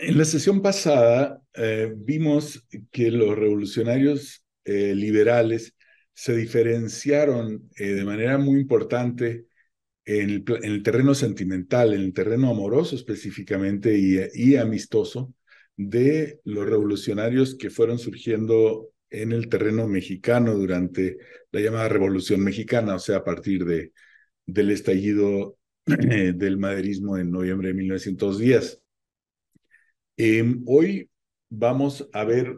En la sesión pasada vimos que los revolucionarios liberales se diferenciaron de manera muy importante en el terreno sentimental, en el terreno amoroso específicamente y amistoso, de los revolucionarios que fueron surgiendo en el terreno mexicano durante la llamada Revolución Mexicana, o sea, a partir del estallido del maderismo en noviembre de 1910. Hoy vamos a ver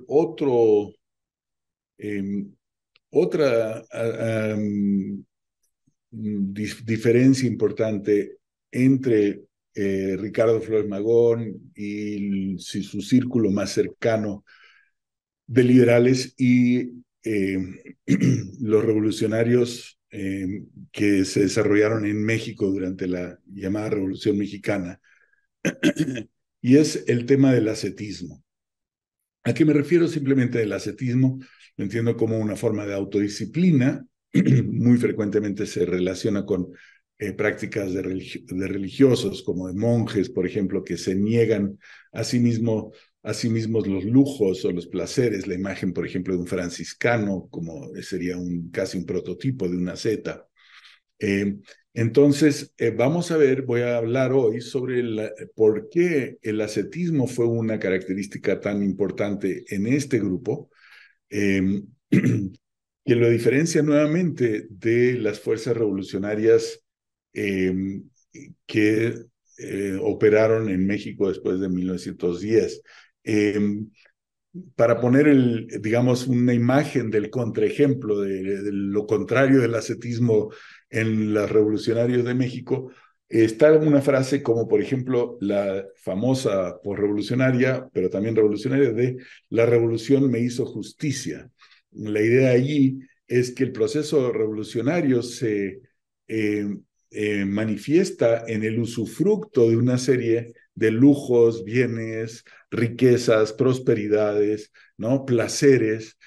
eh, otra diferencia importante entre Ricardo Flores Magón y su círculo más cercano de liberales y los revolucionarios que se desarrollaron en México durante la llamada Revolución Mexicana, y es el tema del ascetismo. ¿A qué me refiero? Simplemente el ascetismo lo entiendo como una forma de autodisciplina. Muy frecuentemente se relaciona con prácticas de religiosos, como de monjes, por ejemplo, que se niegan a sí mismos los lujos o los placeres. La imagen, por ejemplo, de un franciscano, como sería casi un prototipo de una asceta. Eh, entonces, voy a hablar hoy sobre por qué el ascetismo fue una característica tan importante en este grupo, eh, que lo diferencia nuevamente de las fuerzas revolucionarias eh, que operaron en México después de 1910. Eh, para poner, digamos, una imagen del contraejemplo de lo contrario del ascetismo en los revolucionarios de México, está una frase como, por ejemplo, la famosa posrevolucionaria, pero también revolucionaria, de la revolución me hizo justicia. La idea allí es que el proceso revolucionario se manifiesta en el usufructo de una serie de lujos, bienes, riquezas, prosperidades, ¿no? Placeres.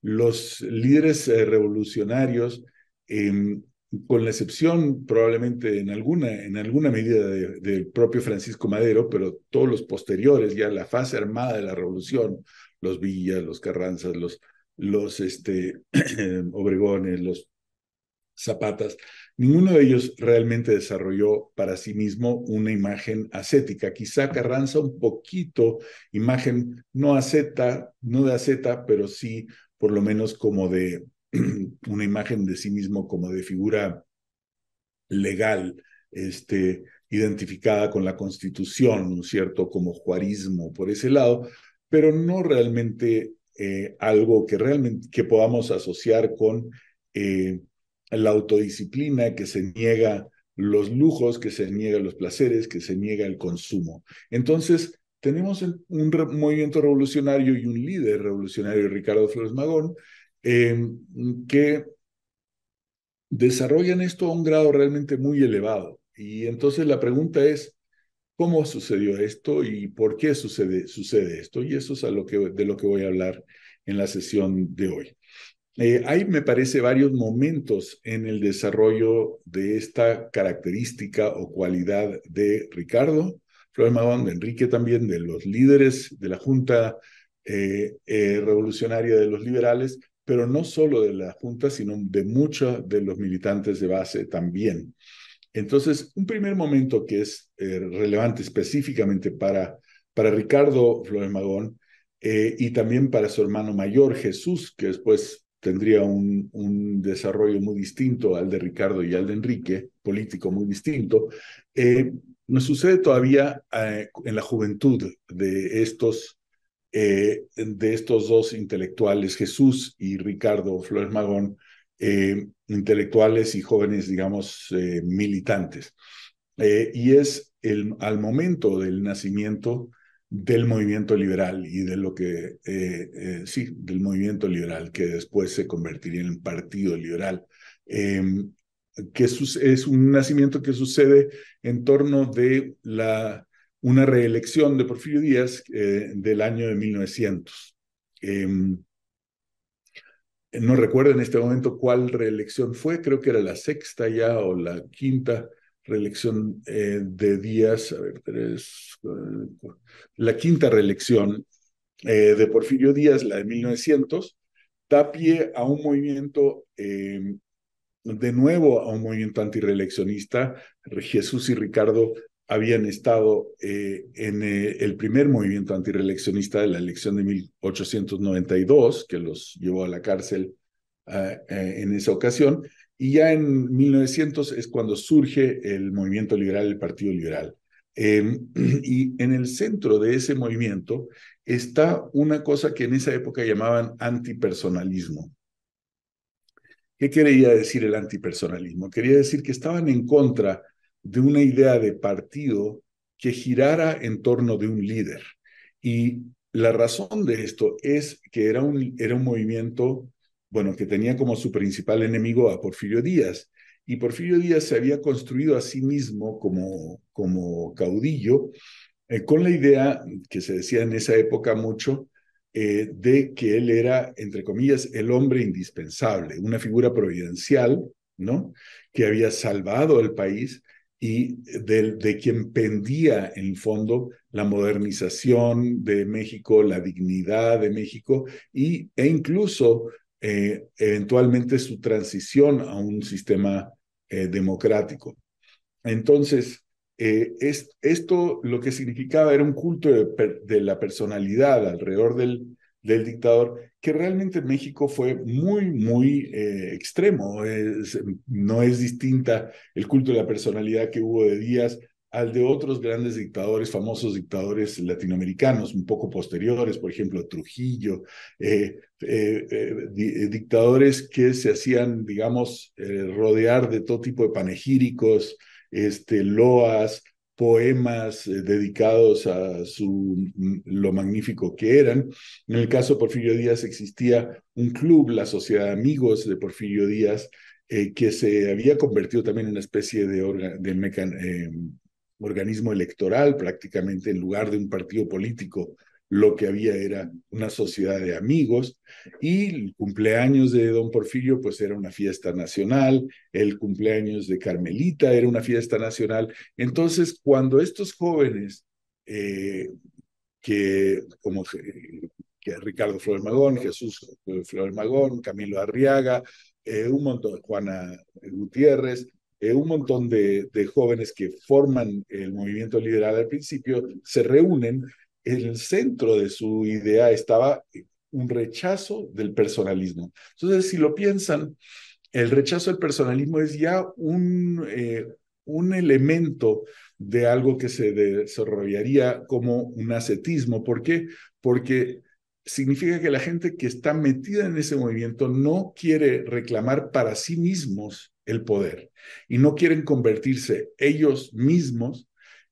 Los líderes revolucionarios, eh, con la excepción probablemente en alguna medida del propio Francisco Madero, pero todos los posteriores, ya la fase armada de la revolución, los Villas, los Carranzas, los Obregones, los Zapatas, ninguno de ellos realmente desarrolló para sí mismo una imagen ascética. Quizá Carranza un poquito, imagen no asceta, no de asceta, pero sí por lo menos como de una imagen de sí mismo como de figura legal, identificada con la Constitución, ¿no es cierto?, como juarismo por ese lado, pero no realmente algo que realmente que podamos asociar con eh, la autodisciplina, que se niega los lujos, que se niega los placeres, que se niega el consumo. Entonces, tenemos un movimiento revolucionario y un líder revolucionario, Ricardo Flores Magón, eh, que desarrollan esto a un grado realmente muy elevado. Y entonces la pregunta es, ¿cómo sucedió esto y por qué sucede esto? Y eso es de lo que voy a hablar en la sesión de hoy. Hay, me parece, varios momentos en el desarrollo de esta característica o cualidad de Ricardo Flores Magón, de Enrique también, de los líderes de la Junta Revolucionaria de los Liberales, pero no solo de la Junta, sino de muchos de los militantes de base también. Entonces, un primer momento que es relevante específicamente para Ricardo Flores Magón, y también para su hermano mayor Jesús, que después tendría desarrollo muy distinto al de Ricardo y al de Enrique, político muy distinto, nos sucede todavía en la juventud de estos dos intelectuales, Jesús y Ricardo Flores Magón, intelectuales y jóvenes, digamos, militantes. Y es al momento del nacimiento del movimiento liberal y de sí, del movimiento liberal, que después se convertiría en el Partido Liberal, eh, es un nacimiento que sucede en torno de una reelección de Porfirio Díaz del año de 1900. No recuerdo en este momento cuál reelección fue, creo que era la sexta ya o la quinta reelección de Díaz, a ver, la quinta reelección de Porfirio Díaz, la de 1900, da pie a un movimiento, de nuevo a un movimiento antireeleccionista. Jesús y Ricardo habían estado en el primer movimiento antireeleccionista de la elección de 1892, que los llevó a la cárcel en esa ocasión, y ya en 1900 es cuando surge el movimiento liberal, el Partido Liberal. Y en el centro de ese movimiento está una cosa que en esa época llamaban antipersonalismo. ¿Qué quería decir el antipersonalismo? Quería decir que estaban en contra de una idea de partido que girara en torno de un líder. Y la razón de esto es que era un movimiento, bueno, que tenía como su principal enemigo a Porfirio Díaz. Y Porfirio Díaz se había construido a sí mismo como caudillo, con la idea que se decía en esa época mucho, de que él era, entre comillas, el hombre indispensable, una figura providencial, ¿no? Que había salvado el país y de quien pendía, en el fondo, la modernización de México, la dignidad de México e incluso, eventualmente, su transición a un sistema democrático. Entonces, esto lo que significaba era un culto de la personalidad alrededor del dictador, que realmente en México fue muy extremo. No es distinta el culto de la personalidad que hubo de Díaz al de otros grandes dictadores, famosos dictadores latinoamericanos, un poco posteriores, por ejemplo, Trujillo, dictadores que se hacían, digamos, rodear de todo tipo de panegíricos, loas, poemas dedicados a lo magnífico que eran. En el caso de Porfirio Díaz existía un club, la Sociedad de Amigos de Porfirio Díaz, que se había convertido también en una especie de organismo electoral, prácticamente en lugar de un partido político. Lo que había era una sociedad de amigos, y el cumpleaños de don Porfirio pues era una fiesta nacional, el cumpleaños de Carmelita era una fiesta nacional. Entonces, cuando estos jóvenes, eh, que Ricardo Flores Magón, Jesús Flores Magón, Camilo Arriaga, un montón, Juana Gutiérrez, un montón de jóvenes que forman el movimiento liberal al principio, se reúnen. En el centro de su idea estaba un rechazo del personalismo. Entonces, si lo piensan, el rechazo al personalismo es ya un elemento de algo que se desarrollaría como un ascetismo. ¿Por qué? Porque significa que la gente que está metida en ese movimiento no quiere reclamar para sí mismos el poder y no quieren convertirse ellos mismos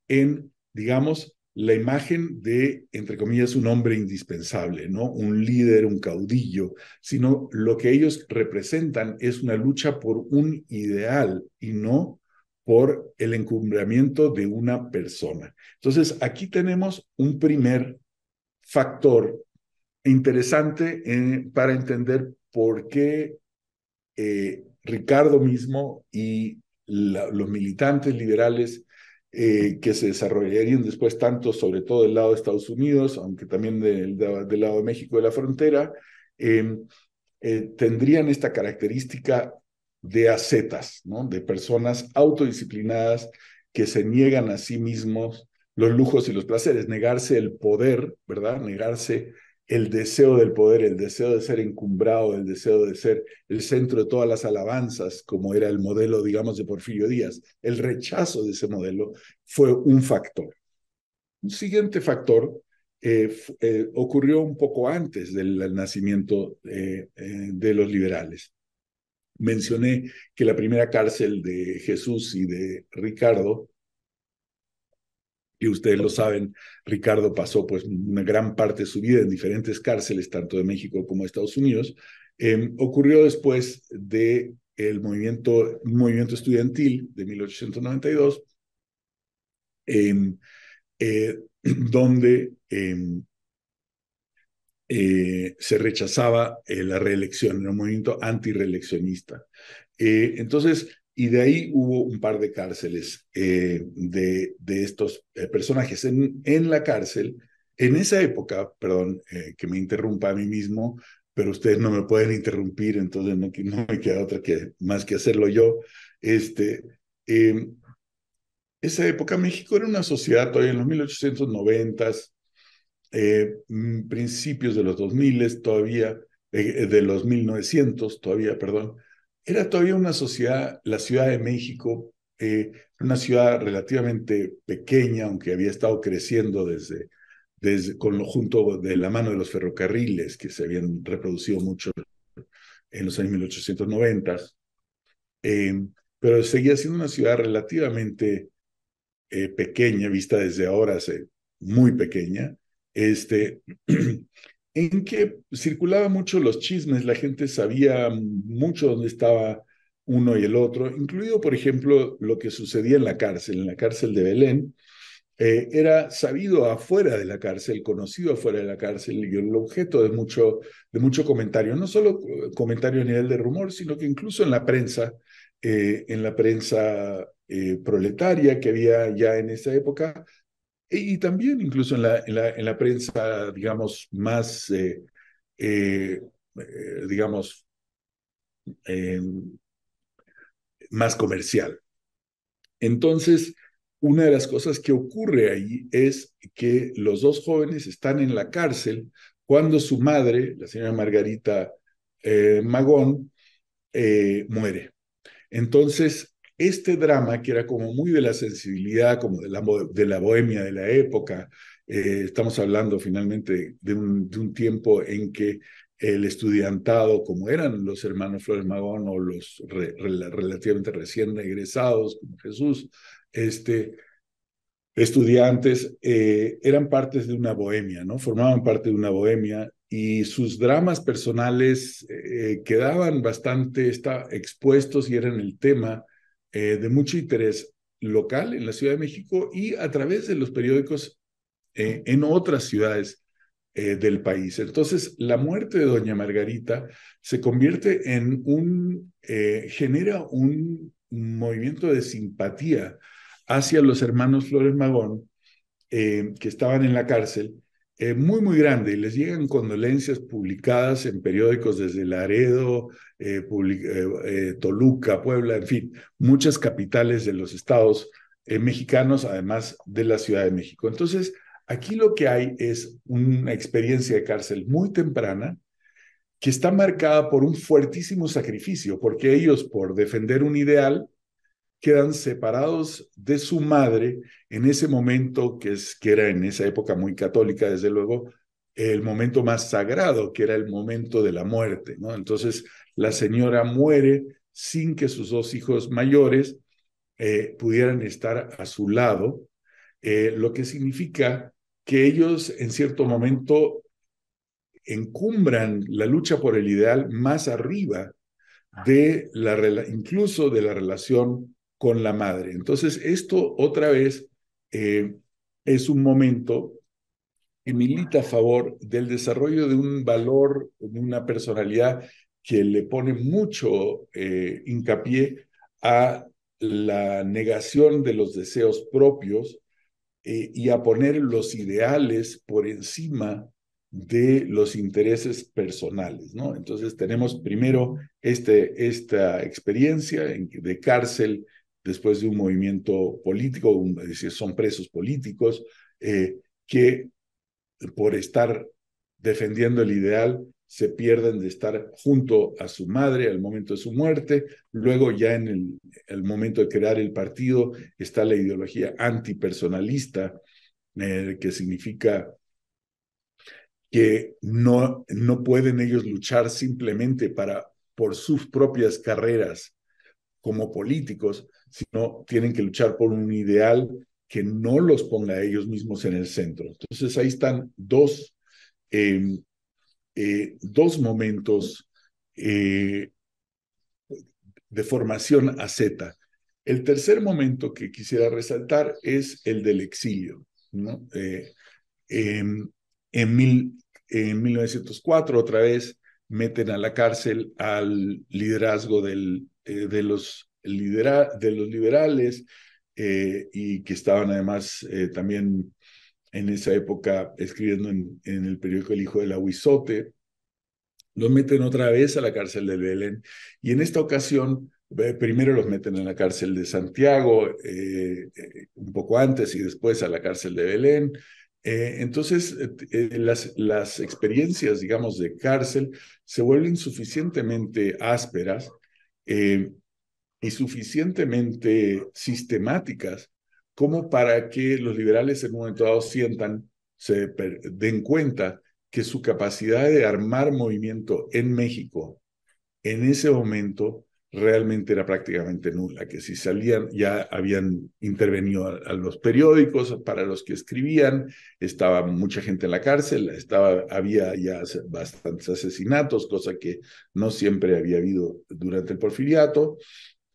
en, digamos, la imagen de, entre comillas, un hombre indispensable, ¿no? Un líder, un caudillo, sino lo que ellos representan es una lucha por un ideal y no por el encumbramiento de una persona. Entonces, aquí tenemos un primer factor interesante para entender por qué Ricardo mismo y los militantes liberales que se desarrollarían después tanto, sobre todo del lado de Estados Unidos, aunque también del lado de México de la frontera, eh, tendrían esta característica de ascetas, ¿no? De personas autodisciplinadas que se niegan a sí mismos los lujos y los placeres, negarse el poder, ¿verdad? Negarse el deseo del poder, el deseo de ser encumbrado, el deseo de ser el centro de todas las alabanzas, como era el modelo, digamos, de Porfirio Díaz. El rechazo de ese modelo fue un factor. Un siguiente factor ocurrió un poco antes del nacimiento de los liberales. Mencioné que la primera cárcel de Jesús y de Ricardo, y ustedes lo saben, Ricardo pasó pues una gran parte de su vida en diferentes cárceles, tanto de México como de Estados Unidos, ocurrió después de un movimiento estudiantil de 1892, donde se rechazaba la reelección, era un movimiento antireeleccionista. Entonces, y de ahí hubo un par de cárceles de estos personajes. En la cárcel, en esa época, perdón, que me interrumpa a mí mismo, pero ustedes no me pueden interrumpir, entonces no me queda otra más que hacerlo yo. Este, eh, esa época México era una sociedad todavía en los 1890s, principios de los 2000 todavía, de los 1900 todavía, perdón, era todavía una sociedad, la Ciudad de México, una ciudad relativamente pequeña, aunque había estado creciendo con lo junto de la mano de los ferrocarriles que se habían reproducido mucho en los años 1890, eh, pero seguía siendo una ciudad relativamente pequeña, vista desde ahora, muy pequeña, este, en que circulaba mucho los chismes, la gente sabía mucho dónde estaba uno y el otro, incluido, por ejemplo, lo que sucedía en la cárcel de Belén. Era sabido afuera de la cárcel, conocido afuera de la cárcel y el objeto de mucho comentario, no solo comentario a nivel de rumor, sino que incluso en la prensa proletaria que había ya en esa época, y también incluso en la prensa, digamos, más, digamos, eh, más comercial. Entonces, una de las cosas que ocurre ahí es que los dos jóvenes están en la cárcel cuando su madre, la señora Margarita Magón, muere. Entonces, este drama, que era como muy de la sensibilidad, como de la bohemia de la época, estamos hablando finalmente de un tiempo en que el estudiantado, como eran los hermanos Flores Magón o los relativamente recién egresados, como Jesús, este, estudiantes, eran partes de una bohemia, ¿no? Formaban parte de una bohemia y sus dramas personales quedaban bastante expuestos y eran el tema de mucho interés local en la Ciudad de México y a través de los periódicos en otras ciudades del país. Entonces, la muerte de Doña Margarita se convierte genera un movimiento de simpatía hacia los hermanos Flores Magón, que estaban en la cárcel, muy grande, y les llegan condolencias publicadas en periódicos desde Laredo, Toluca, Puebla, en fin, muchas capitales de los estados mexicanos, además de la Ciudad de México. Entonces, aquí lo que hay es una experiencia de cárcel muy temprana que está marcada por un fuertísimo sacrificio, porque ellos, por defender un ideal, quedan separados de su madre en ese momento que era en esa época muy católica, desde luego, el momento más sagrado, que era el momento de la muerte, ¿no? Entonces, la señora muere sin que sus dos hijos mayores pudieran estar a su lado, lo que significa que ellos en cierto momento encumbran la lucha por el ideal más arriba incluso de la relación con la madre. Entonces, esto otra vez es un momento que milita a favor del desarrollo de un valor, de una personalidad que le pone mucho hincapié a la negación de los deseos propios y a poner los ideales por encima de los intereses personales, ¿no? Entonces tenemos primero esta experiencia de cárcel después de un movimiento político, es decir, son presos políticos que por estar defendiendo el ideal se pierden de estar junto a su madre al momento de su muerte. Luego ya en el momento de crear el partido está la ideología antipersonalista, que significa que no pueden ellos luchar simplemente por sus propias carreras como políticos, sino tienen que luchar por un ideal que no los ponga a ellos mismos en el centro. Entonces ahí están eh, dos momentos eh, de formación a Z. El tercer momento que quisiera resaltar es el del exilio, ¿no? En, en, mil, en 1904, otra vez, meten a la cárcel al liderazgo de los de los liberales y que estaban además también en esa época escribiendo en el periódico El Hijo del Aguizote. Los meten otra vez a la cárcel de Belén y en esta ocasión primero los meten en la cárcel de Santiago, un poco antes y después a la cárcel de Belén. Entonces, las experiencias, digamos, de cárcel se vuelven suficientemente ásperas eh, y suficientemente sistemáticas como para que los liberales en un momento dado den cuenta que su capacidad de armar movimiento en México en ese momento realmente era prácticamente nula, que si salían ya habían intervenido a los periódicos para los que escribían, estaba mucha gente en la cárcel, había ya bastantes asesinatos, cosa que no siempre había habido durante el porfiriato,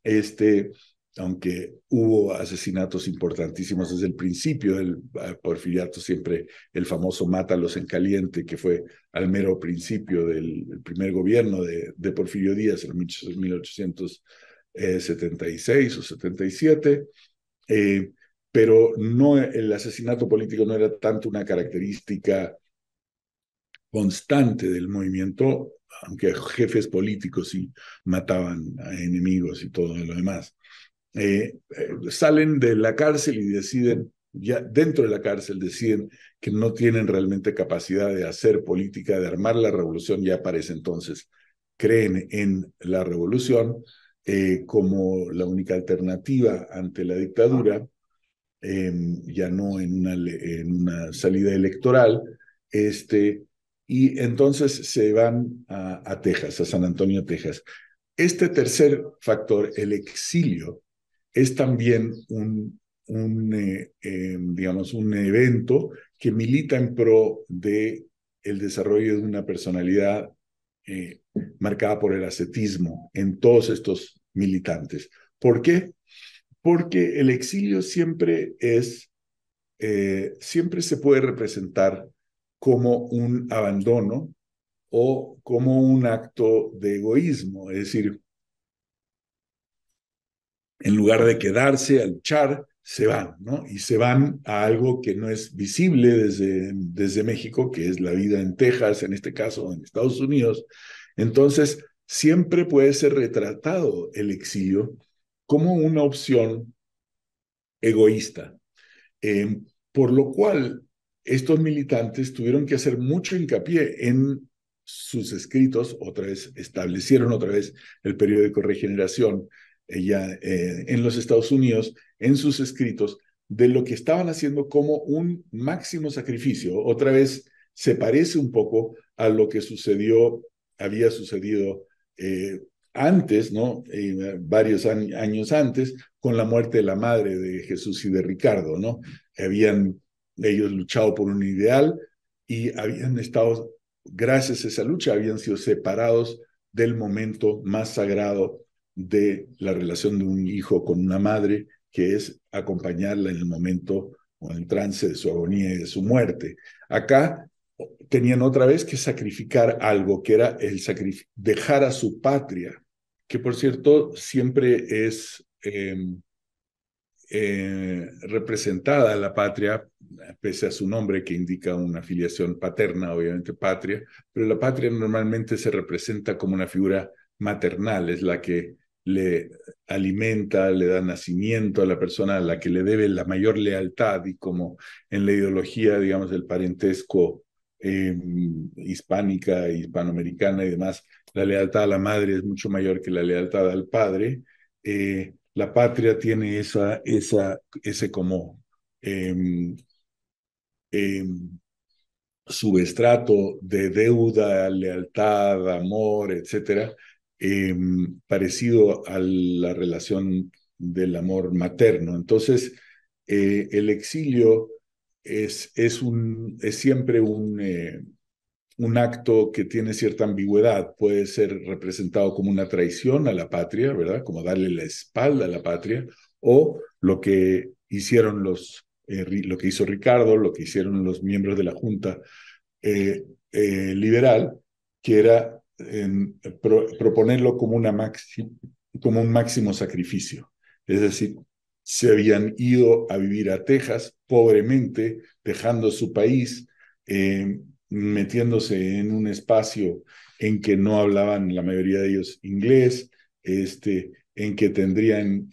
este, aunque hubo asesinatos importantísimos desde el principio del porfiriato, siempre el famoso Mátalos en Caliente, que fue al mero principio del primer gobierno de Porfirio Díaz en 1876 o 77, pero no, el asesinato político no era tanto una característica constante del movimiento, aunque jefes políticos sí mataban a enemigos y todo lo demás. Salen de la cárcel y deciden, ya dentro de la cárcel deciden que no tienen realmente capacidad de hacer política, de armar la revolución, ya para ese entonces creen en la revolución como la única alternativa ante la dictadura, ya no en una salida electoral, y entonces se van a Texas, a San Antonio, Texas. Este tercer factor, el exilio, es también digamos, un evento que milita en pro de el desarrollo de una personalidad marcada por el ascetismo en todos estos militantes. ¿Por qué? Porque el exilio siempre se puede representar como un abandono o como un acto de egoísmo, es decir, en lugar de quedarse a luchar, se van, ¿no? Y se van a algo que no es visible desde México, que es la vida en Texas, en este caso, en Estados Unidos. Entonces, siempre puede ser retratado el exilio como una opción egoísta, por lo cual estos militantes tuvieron que hacer mucho hincapié en sus escritos, otra vez establecieron otra vez el periódico Regeneración en los Estados Unidos, en sus escritos, de lo que estaban haciendo como un máximo sacrificio. Otra vez se parece un poco a lo que había sucedido antes, ¿no? Varios años antes, con la muerte de la madre de Jesús y de Ricardo, ¿no? Habían ellos luchado por un ideal y habían estado, gracias a esa lucha, habían sido separados del momento más sagrado de la relación de un hijo con una madre, que es acompañarla en el momento o en el trance de su agonía y de su muerte. Acá tenían otra vez que sacrificar algo, que era dejar a su patria, que por cierto siempre es representada la patria, pese a su nombre que indica una filiación paterna, obviamente patria, pero la patria normalmente se representa como una figura maternal, es la que le alimenta, le da nacimiento a la persona a la que le debe la mayor lealtad, y como en la ideología, digamos, del parentesco hispánica, hispanoamericana y demás, la lealtad a la madre es mucho mayor que la lealtad al padre. La patria tiene ese como eh, eh, subestrato de deuda, lealtad, amor, etcétera, parecido a la relación del amor materno. Entonces, el exilio es siempre un acto que tiene cierta ambigüedad. Puede ser representado como una traición a la patria, ¿verdad? Como darle la espalda a la patria, o lo que hizo Ricardo, lo que hicieron los miembros de la Junta liberal, que era proponerlo como una como un máximo sacrificio. Es decir, se habían ido a vivir a Texas pobremente, dejando su país, metiéndose en un espacio en que no hablaban la mayoría de ellos inglés, en que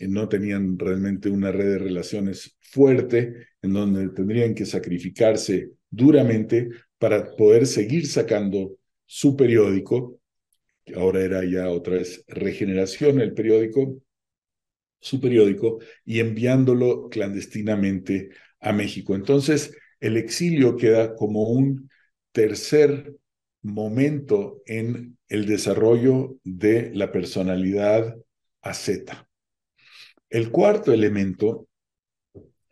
no tenían realmente una red de relaciones fuerte, en donde tendrían que sacrificarse duramente para poder seguir sacando su periódico, que ahora era ya otra vez Regeneración, el periódico, su periódico, y enviándolo clandestinamente a México. Entonces, el exilio queda como un tercer momento en el desarrollo de la personalidad asceta. El cuarto elemento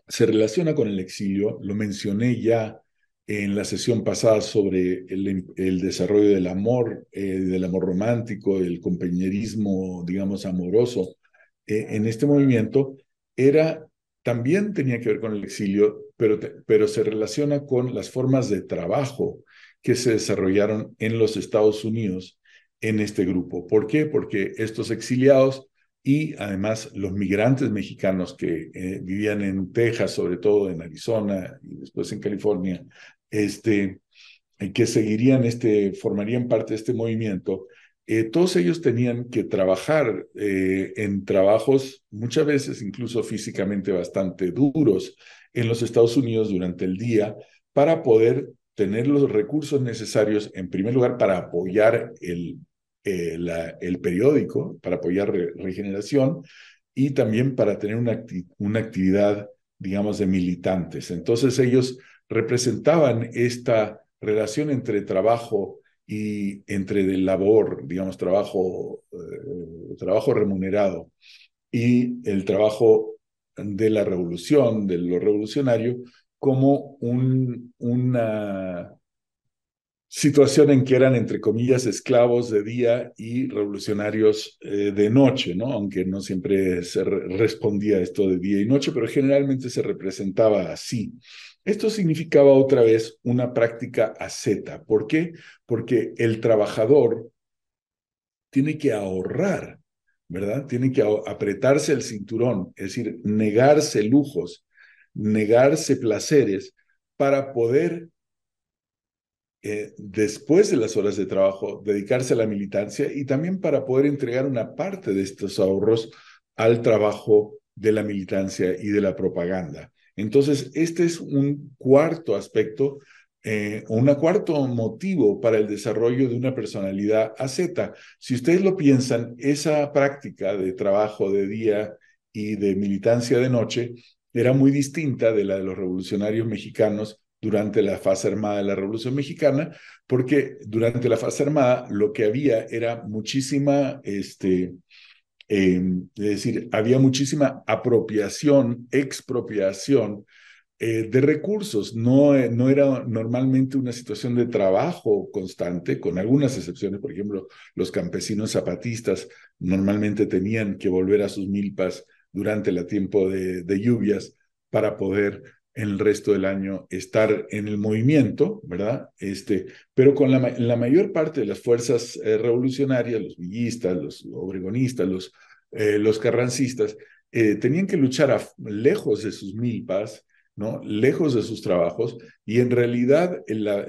se relaciona con el exilio, lo mencioné ya en la sesión pasada sobre el desarrollo del amor romántico, el compañerismo, digamos, amoroso en este movimiento, también tenía que ver con el exilio, pero se relaciona con las formas de trabajo que se desarrollaron en los Estados Unidos en este grupo. ¿Por qué? Porque estos exiliados y además los migrantes mexicanos que vivían en Texas, sobre todo en Arizona y después en California, que formarían parte de este movimiento, todos ellos tenían que trabajar en trabajos muchas veces incluso físicamente bastante duros en los Estados Unidos durante el día para poder tener los recursos necesarios, en primer lugar, para apoyar el periódico, para apoyar Regeneración y también para tener una actividad, digamos, de militantes. Entonces ellos representaban esta relación entre trabajo y entre labor, digamos, trabajo remunerado y el trabajo de la revolución, de lo revolucionario, como una situación en que eran, entre comillas, esclavos de día y revolucionarios de noche, ¿no? Aunque no siempre se respondía esto de día y noche, pero generalmente se representaba así. Esto significaba otra vez una práctica asceta. ¿Por qué? Porque el trabajador tiene que ahorrar, ¿verdad? Tiene que apretarse el cinturón, es decir, negarse lujos, negarse placeres para poder después de las horas de trabajo, dedicarse a la militancia y también para poder entregar una parte de estos ahorros al trabajo de la militancia y de la propaganda. Entonces, este es un cuarto aspecto, un cuarto motivo para el desarrollo de una personalidad asceta. Si ustedes lo piensan, esa práctica de trabajo de día y de militancia de noche era muy distinta de la de los revolucionarios mexicanos durante la fase armada de la Revolución Mexicana, porque durante la fase armada lo que había era muchísima, es decir, había muchísima apropiación, expropiación de recursos. No, no era normalmente una situación de trabajo constante, con algunas excepciones. Por ejemplo, los campesinos zapatistas normalmente tenían que volver a sus milpas durante el tiempo de lluvias para poder en el resto del año estar en el movimiento, ¿verdad? Pero con la mayor parte de las fuerzas revolucionarias, los villistas, los obregonistas, los carrancistas, tenían que luchar lejos de sus milpas, ¿no? Lejos de sus trabajos, y en realidad la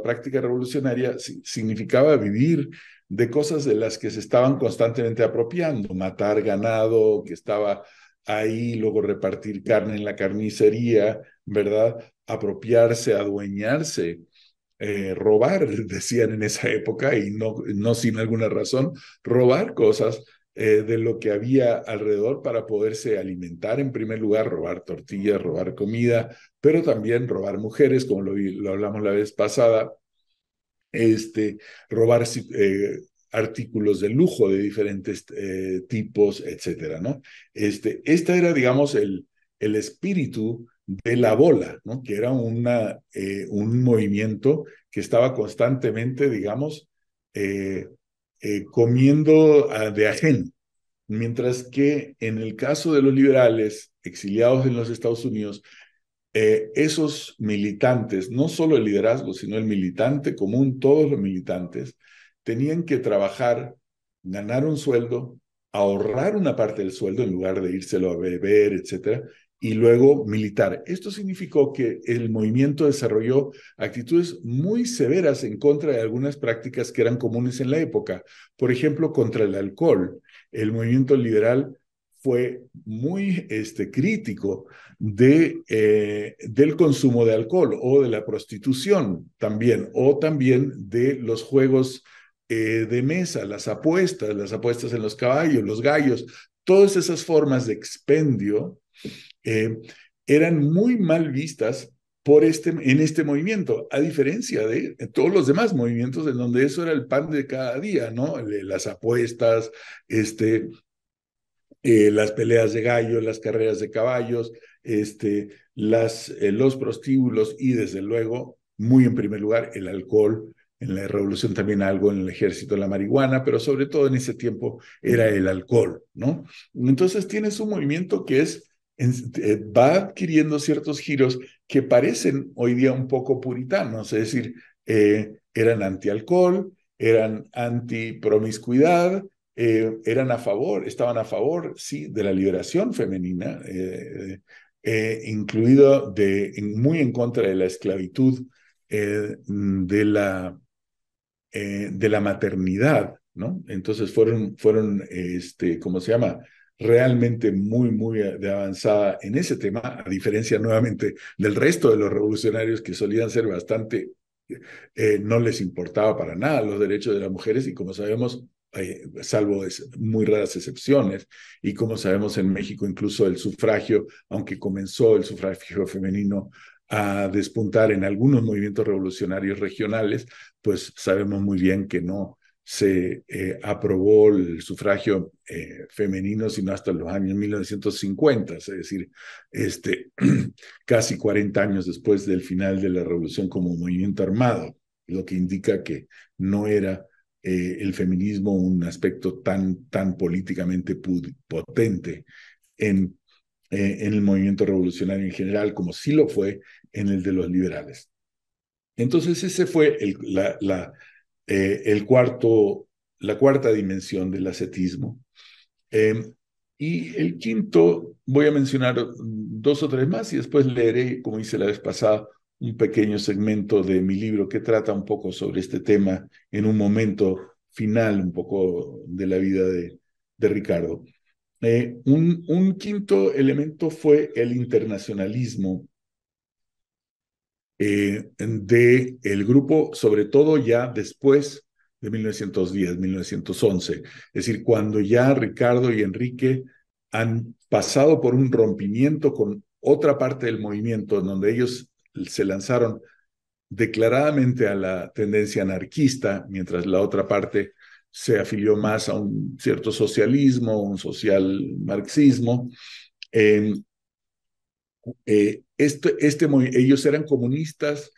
práctica revolucionaria significaba vivir de cosas de las que se estaban constantemente apropiando, matar ganado que estaba ahí, luego repartir carne en la carnicería, ¿verdad? Apropiarse, adueñarse, robar, decían en esa época, y no sin alguna razón, robar cosas de lo que había alrededor para poderse alimentar en primer lugar, robar tortillas, robar comida, pero también robar mujeres, como lo hablamos la vez pasada, robar artículos de lujo de diferentes tipos, etcétera, ¿no? Esta era, digamos, el espíritu de la bola, ¿no? Que era un movimiento que estaba constantemente, digamos, comiendo de ajeno. Mientras que en el caso de los liberales exiliados en los Estados Unidos, esos militantes, no solo el liderazgo, sino el militante común, todos los militantes, tenían que trabajar ganar un sueldo, ahorrar una parte del sueldo en lugar de írselo a beber, etcétera, y luego militar. Esto significó que el movimiento desarrolló actitudes muy severas en contra de algunas prácticas que eran comunes en la época. Por ejemplo, contra el alcohol. El movimiento liberal fue muy crítico del consumo de alcohol o de la prostitución también, o también de los juegos de mesa, las apuestas en los caballos, los gallos, todas esas formas de expendio eh, eran muy mal vistas en este movimiento, a diferencia de todos los demás movimientos en donde eso era el pan de cada día, ¿no? Las apuestas, las peleas de gallo, las carreras de caballos, los prostíbulos y desde luego, muy en primer lugar, el alcohol. En la revolución también algo en el ejército, la marihuana, pero sobre todo en ese tiempo era el alcohol, ¿no? Entonces tienes un movimiento que va adquiriendo ciertos giros que parecen hoy día un poco puritanos, es decir, eran anti-alcohol, eran anti-promiscuidad, estaban a favor, sí, de la liberación femenina, incluido muy en contra de la esclavitud, de la maternidad, ¿no? Entonces ¿cómo se llama? Realmente muy, muy de avanzada en ese tema, a diferencia nuevamente del resto de los revolucionarios que solían ser bastante, no les importaba para nada los derechos de las mujeres y como sabemos, salvo muy raras excepciones, y como sabemos en México incluso el sufragio, aunque comenzó el sufragio femenino a despuntar en algunos movimientos revolucionarios regionales, pues sabemos muy bien que no se aprobó el sufragio femenino sino hasta los años 1950, es decir, casi 40 años después del final de la revolución como movimiento armado, lo que indica que no era el feminismo un aspecto tan políticamente potente en, en el movimiento revolucionario en general, como sí lo fue en el de los liberales. Entonces ese fue la cuarta dimensión del ascetismo. Eh, y el quinto, voy a mencionar dos o tres más y después leeré, como hice la vez pasada, un pequeño segmento de mi libro que trata un poco sobre este tema en un momento final, un poco de la vida de Ricardo. Un quinto elemento fue el internacionalismo del grupo, sobre todo ya después de 1910, 1911. Es decir, cuando ya Ricardo y Enrique han pasado por un rompimiento con otra parte del movimiento, en donde ellos se lanzaron declaradamente a la tendencia anarquista, mientras la otra parte se afilió más a un cierto socialismo, un social marxismo. Eh, ellos eran comunistas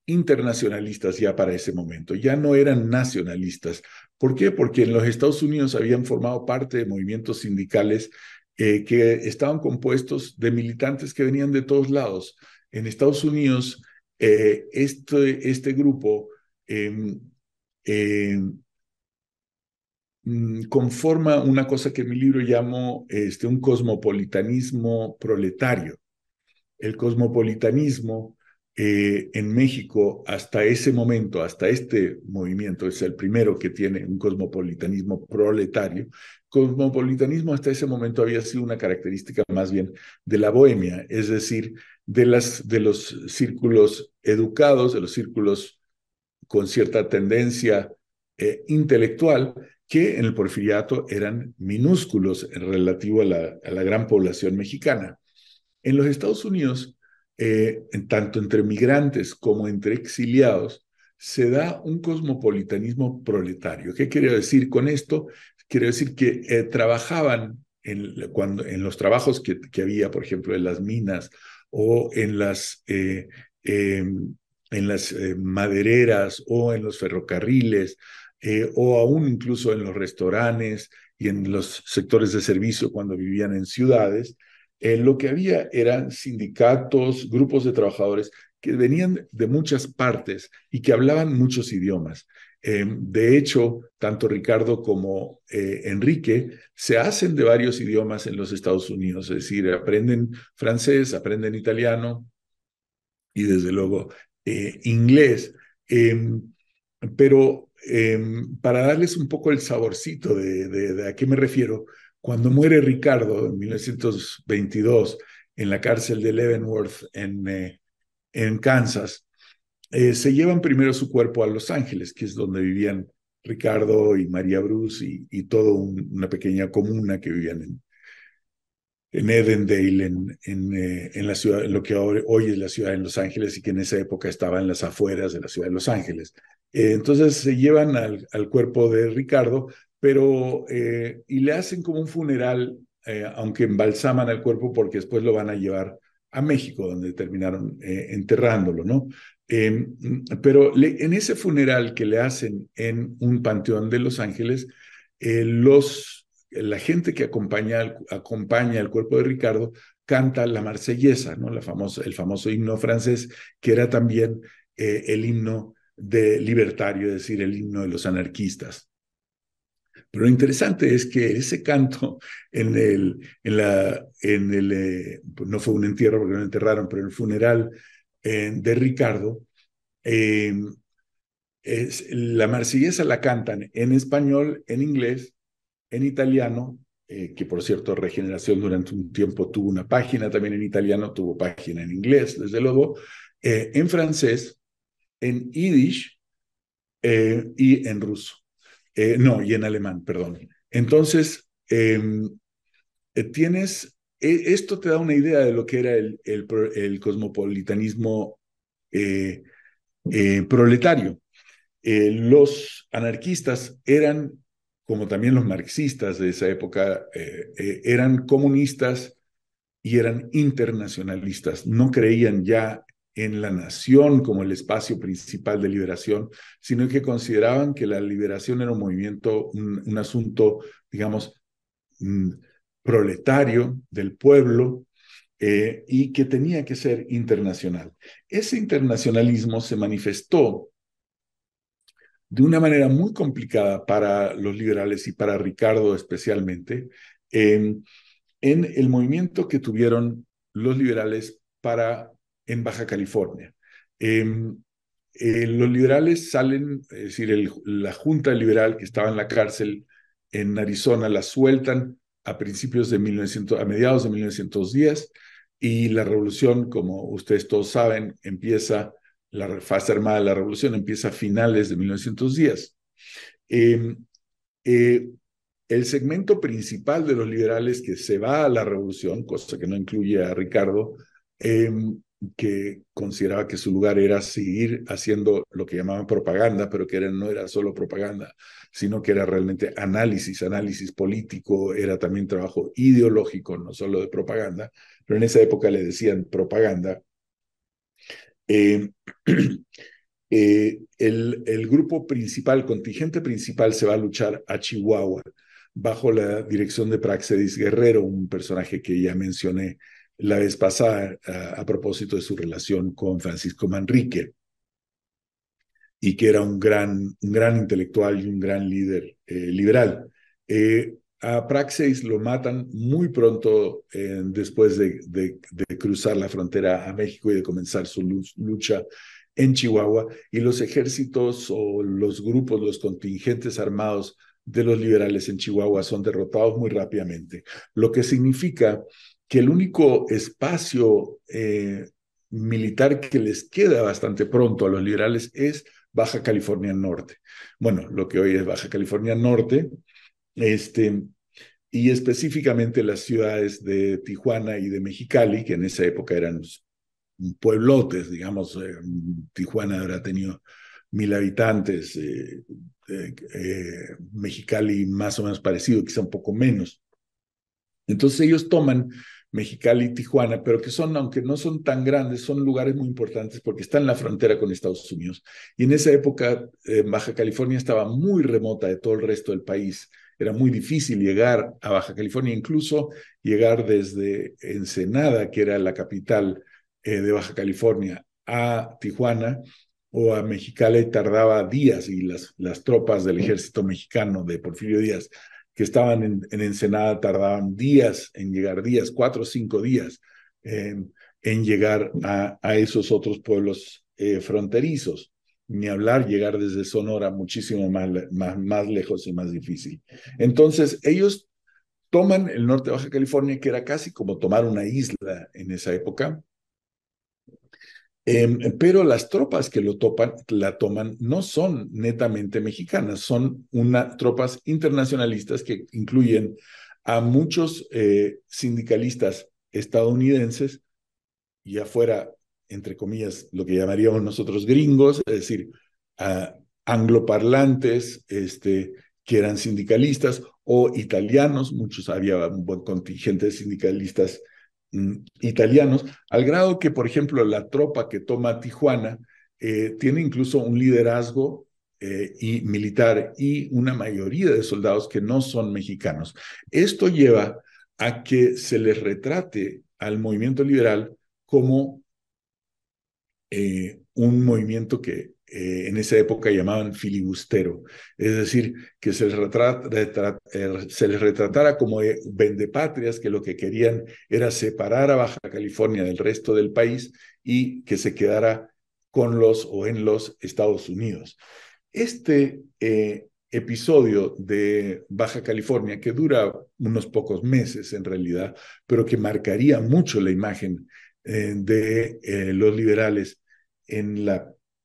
internacionalistas ya para ese momento, ya no eran nacionalistas. ¿Por qué? Porque en los Estados Unidos habían formado parte de movimientos sindicales que estaban compuestos de militantes que venían de todos lados. En Estados Unidos, este grupo eh, eh, conforma una cosa que en mi libro llamo un cosmopolitanismo proletario. El cosmopolitanismo en México hasta ese momento, hasta este movimiento, es el primero que tiene un cosmopolitanismo proletario. Cosmopolitanismo hasta ese momento había sido una característica más bien de la bohemia, es decir, de los círculos educados, de los círculos con cierta tendencia intelectual, que en el porfiriato eran minúsculos en relativo a la gran población mexicana. En los Estados Unidos, tanto entre migrantes como entre exiliados, se da un cosmopolitanismo proletario. ¿Qué quiero decir con esto? Quiero decir que trabajaban en los trabajos que había, por ejemplo, en las minas o eh, en las madereras o en los ferrocarriles o aún incluso en los restaurantes y en los sectores de servicio cuando vivían en ciudades. Lo que había eran sindicatos, grupos de trabajadores que venían de muchas partes y que hablaban muchos idiomas. De hecho, tanto Ricardo como Enrique se hacen de varios idiomas en los Estados Unidos, es decir, aprenden francés, aprenden italiano y desde luego inglés. Pero para darles un poco el saborcito de a qué me refiero, cuando muere Ricardo en 1922 en la cárcel de Leavenworth en Kansas, se llevan primero su cuerpo a Los Ángeles, que es donde vivían Ricardo y María Bruce y toda una pequeña comuna que vivían en Edendale, en la ciudad, en lo que hoy es la ciudad de Los Ángeles y que en esa época estaba en las afueras de la ciudad de Los Ángeles. Entonces se llevan al cuerpo de Ricardo, pero y le hacen como un funeral, aunque embalsaman al cuerpo porque después lo van a llevar a México, donde terminaron enterrándolo, ¿no? Pero en ese funeral que le hacen en un panteón de Los Ángeles, la gente que acompaña al cuerpo de Ricardo canta la Marsellesa, ¿no? El famoso himno francés, que era también el himno libertario, es decir, el himno de los anarquistas. Pero lo interesante es que ese canto no fue un entierro porque no lo enterraron, pero en el funeral de Ricardo, eh, la Marsellesa la cantan en español, en inglés, en italiano, que por cierto Regeneración durante un tiempo tuvo una página también en italiano, tuvo página en inglés, desde luego, en francés, en yiddish y en ruso. No, y en alemán, perdón. Entonces, esto te da una idea de lo que era el cosmopolitanismo proletario. Los anarquistas eran, como también los marxistas de esa época, eran comunistas y eran internacionalistas. No creían ya en la nación como el espacio principal de liberación, sino que consideraban que la liberación era un movimiento, un asunto, digamos, proletario del pueblo, y que tenía que ser internacional. Ese internacionalismo se manifestó de una manera muy complicada para los liberales y para Ricardo especialmente, en el movimiento que tuvieron los liberales en Baja California. Los liberales salen, es decir, la Junta Liberal que estaba en la cárcel en Arizona la sueltan a mediados de 1910, y la revolución, como ustedes todos saben, la fase armada de la revolución empieza a finales de 1910. Eh, eh, el segmento principal de los liberales que se va a la revolución, cosa que no incluye a Ricardo, que consideraba que su lugar era seguir haciendo lo que llamaban propaganda, pero que no era solo propaganda, sino que era realmente análisis político, era también trabajo ideológico, no solo de propaganda, pero en esa época le decían propaganda. Eh, el grupo principal, el contingente principal, se va a luchar a Chihuahua bajo la dirección de Praxedis Guerrero, un personaje que ya mencioné la vez pasada a propósito de su relación con Francisco Manrique, y que era un gran intelectual y un gran líder liberal. A Praxeis lo matan muy pronto después de cruzar la frontera a México y de comenzar su lucha en Chihuahua, y los ejércitos o los grupos, los contingentes armados de los liberales en Chihuahua son derrotados muy rápidamente, lo que significa que el único espacio militar que les queda bastante pronto a los liberales es Baja California Norte. Bueno, lo que hoy es Baja California Norte, y específicamente las ciudades de Tijuana y de Mexicali, que en esa época eran pueblotes, digamos. Tijuana habrá tenido 1,000 habitantes, Mexicali más o menos parecido, quizá un poco menos. Entonces ellos toman Mexicali y Tijuana, pero que son, aunque no son tan grandes, son lugares muy importantes porque están en la frontera con Estados Unidos. Y en esa época, Baja California estaba muy remota de todo el resto del país. Era muy difícil llegar a Baja California, incluso llegar desde Ensenada, que era la capital de Baja California, a Tijuana. o a Mexicali tardaba días, y las tropas del ejército mexicano de Porfirio Díaz que estaban en Ensenada tardaban días en llegar, días, 4 o 5 días en llegar a esos otros pueblos fronterizos. Ni hablar llegar desde Sonora muchísimo más lejos y más difícil. Entonces, ellos toman el norte de Baja California, que era casi como tomar una isla en esa época, pero las tropas que la toman no son netamente mexicanas, son tropas internacionalistas que incluyen a muchos sindicalistas estadounidenses y afuera, entre comillas, lo que llamaríamos nosotros gringos, es decir, a angloparlantes que eran sindicalistas, o italianos. Había un buen contingente de sindicalistas italianos, al grado que, por ejemplo, la tropa que toma Tijuana tiene incluso un liderazgo y militar, y una mayoría de soldados que no son mexicanos. Esto lleva a que se les retrate al movimiento liberal como un movimiento que en esa época llamaban filibustero, es decir, que se les retratara como vendepatrias, que lo que querían era separar a Baja California del resto del país y que se quedara con los o en los Estados Unidos. Este episodio de Baja California, que dura unos pocos meses en realidad, pero que marcaría mucho la imagen de los liberales